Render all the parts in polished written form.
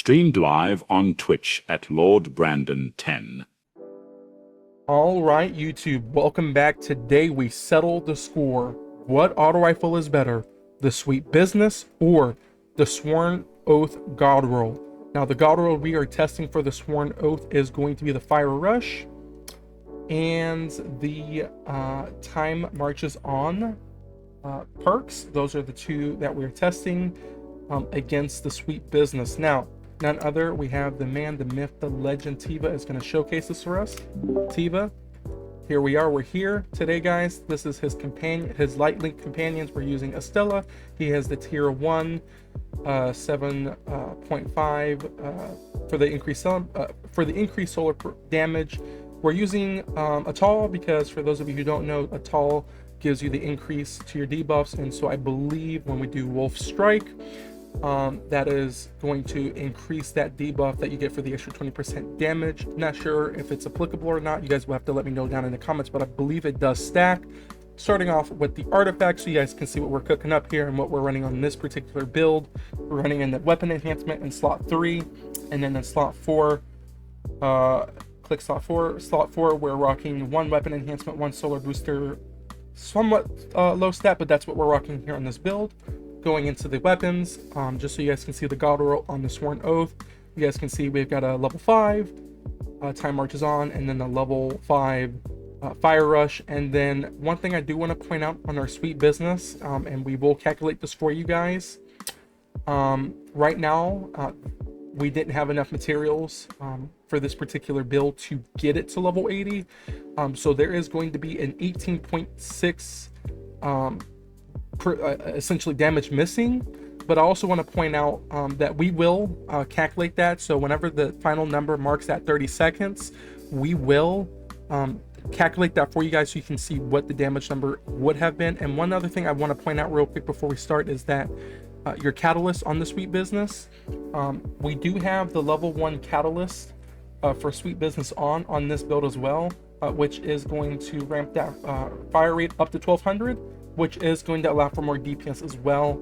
Streamed live on Twitch at Lord Brandon 10. All right, YouTube, welcome back. Today we settled the score. What auto rifle is better, the Sweet Business or the Sworn Oath God Roll? Now, the God Roll we are testing for the Sworn Oath is going to be the Fire Rush, and the Time Marches On perks. Those are the two that we're testing against the Sweet Business. Now, none other, we have the man, the myth, the legend. Tiva is going to showcase this for us. Tiva, here we are. We're here today, guys. This is his companion, his light link companions. We're using Estella. He has the tier 1 7.5 for the increased solar damage. We're using Atal because, for those of you who don't know, Atal gives you the increase to your debuffs, and so I believe when we do Wolf Strike, that is going to increase that debuff that you get for the extra 20% damage. Not sure if it's applicable or not. You guys will have to let me know down in the comments, but I believe it does stack. Starting off with the artifacts, so you guys can see what we're cooking up here and what we're running on this particular build. We're running in the weapon enhancement in slot 3, and then in slot 4, click slot 4. Slot 4, we're rocking 1 weapon enhancement, 1 solar booster, somewhat low stat, but that's what we're rocking here on this build. Going into the weapons, just so you guys can see the God Roll on the Sworn Oath, you guys can see we've got a level 5 Time Marches On, and then a level 5 Fire Rush. And then one thing I do want to point out on our Sweet Business, and we will calculate this for you guys, right now we didn't have enough materials for this particular build to get it to level 80, so there is going to be an 18.6 essentially damage missing. But I also want to point out that we will calculate that, so whenever the final number marks at 30 seconds, we will calculate that for you guys so you can see what the damage number would have been. And one other thing I want to point out real quick before we start is that your catalyst on the Sweet Business, we do have the level 1 catalyst for Sweet Business on this build as well, which is going to ramp that fire rate up to 1200, which is going to allow for more DPS as well.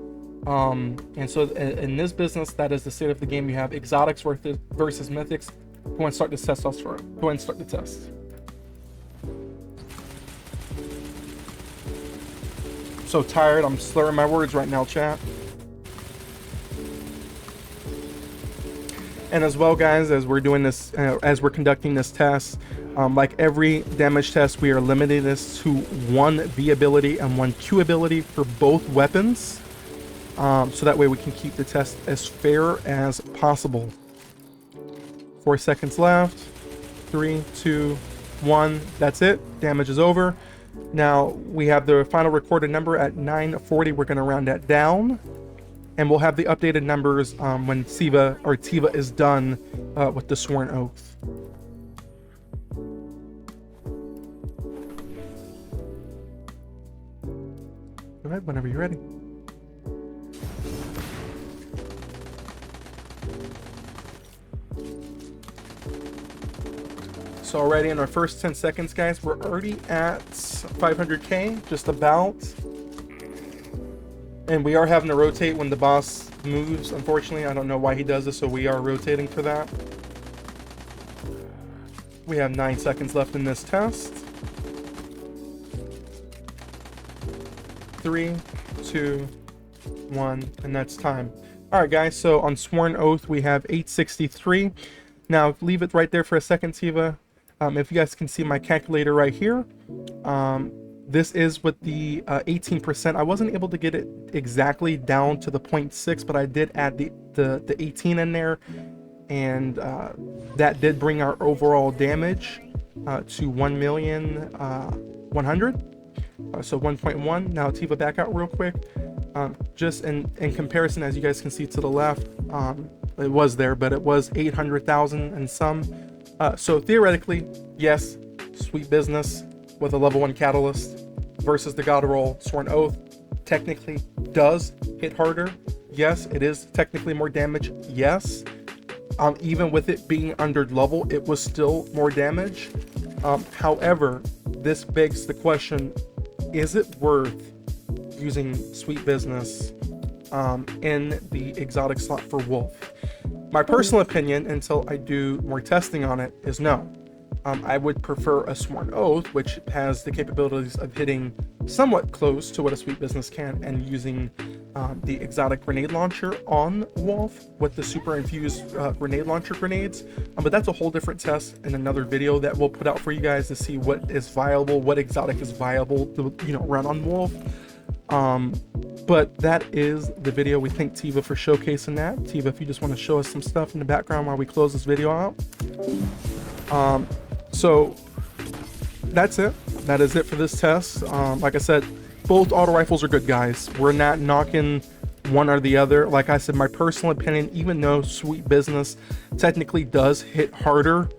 And so in this business, that is the state of the game. You have exotics versus mythics. Go ahead and start the test. Go ahead and start the test. So tired, I'm slurring my words right now, chat. And as well, guys, as we're doing this, as we're conducting this test, like every damage test, we are limiting this to 1 V ability and 1 Q ability for both weapons, so that way we can keep the test as fair as possible. 4 seconds left. 3, 2, 1. That's it. Damage is over. Now we have the final recorded number at 940. We're going to round that down, and we'll have the updated numbers when Tiva is done with the Sworn Oath. Go ahead whenever you're ready. So already in our first 10 seconds, guys, we're already at 500k, just about. And we are having to rotate when the boss moves, unfortunately. I don't know why he does this, so we are rotating for that. We have 9 seconds left in this test. 3, 2, 1, and that's time. All right, guys, so on Sworn Oath, we have 863. Now, leave it right there for a second, Tiva. If you guys can see my calculator right here, this is with the 18%. I wasn't able to get it exactly down to the 0.6, but I did add the 18 in there, and that did bring our overall damage to 1,100,000. So 1.1. Now Tiva, back out real quick. Just in comparison, as you guys can see to the left, it was there, but it was 800,000 and some. So theoretically, yes, Sweet Business with a level 1 catalyst versus the God Roll Sworn Oath technically does hit harder. Yes, it is technically more damage. Yes, even with it being under level, it was still more damage. However, this begs the question, is it worth using Sweet Business in the exotic slot for Wolf? My personal opinion, until I do more testing on it, is no. I would prefer a Sworn Oath, which has the capabilities of hitting somewhat close to what a Sweet Business can, and using the exotic grenade launcher on Wolf with the super infused grenade launcher grenades. But that's a whole different test in another video that we'll put out for you guys to see what is viable, what exotic is viable to, you know, run on Wolf. But that is the video. We thank Tiva for showcasing that. Tiva, if you just want to show us some stuff in the background while we close this video out. So that's it. That is it for this test. Like I said, both auto rifles are good, guys. We're not knocking one or the other. Like I said, my personal opinion, even though Sweet Business technically does hit harder,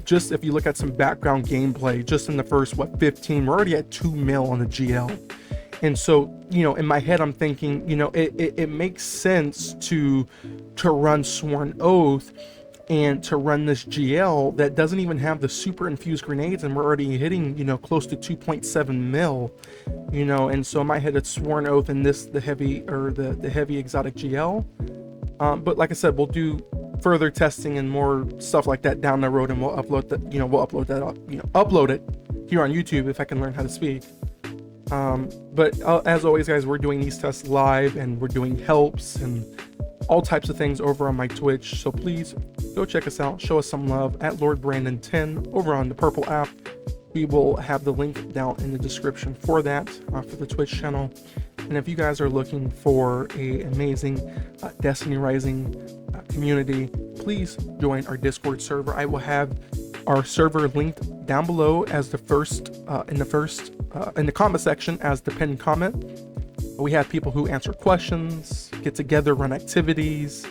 just if you look at some background gameplay, just in the first, 15, we're already at 2 mil on the GL. And so, you know, in my head, I'm thinking, you know, it makes sense to run Sworn Oath and to run this GL that doesn't even have the super infused grenades, and we're already hitting, you know, close to 2.7 mil, you know. And so in my head, it's Sworn Oath and this the heavy exotic GL. But like I said, we'll do further testing and more stuff like that down the road, and we'll upload that, upload it here on YouTube if I can learn how to speak. But as always, guys, we're doing these tests live, and we're doing helps and all types of things over on my Twitch. So please go check us out, show us some love at Lord Brandon 10 over on the Purple app. We will have the link down in the description for that, for the Twitch channel. And if you guys are looking for a amazing Destiny Rising community, please join our Discord server. I will have our server linked down below as the first in the comment section as the pinned comment. We have people who answer questions, get together, run activities,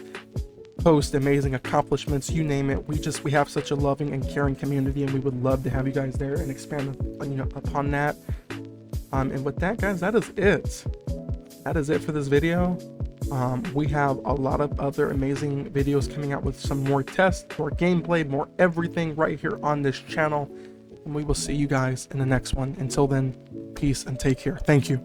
post amazing accomplishments, you name it. We have such a loving and caring community, and we would love to have you guys there and expand, upon that. And with that, guys, that is it. That is it for this video. We have a lot of other amazing videos coming out with some more tests, more gameplay, more everything right here on this channel. And we will see you guys in the next one. Until then, peace and take care. Thank you.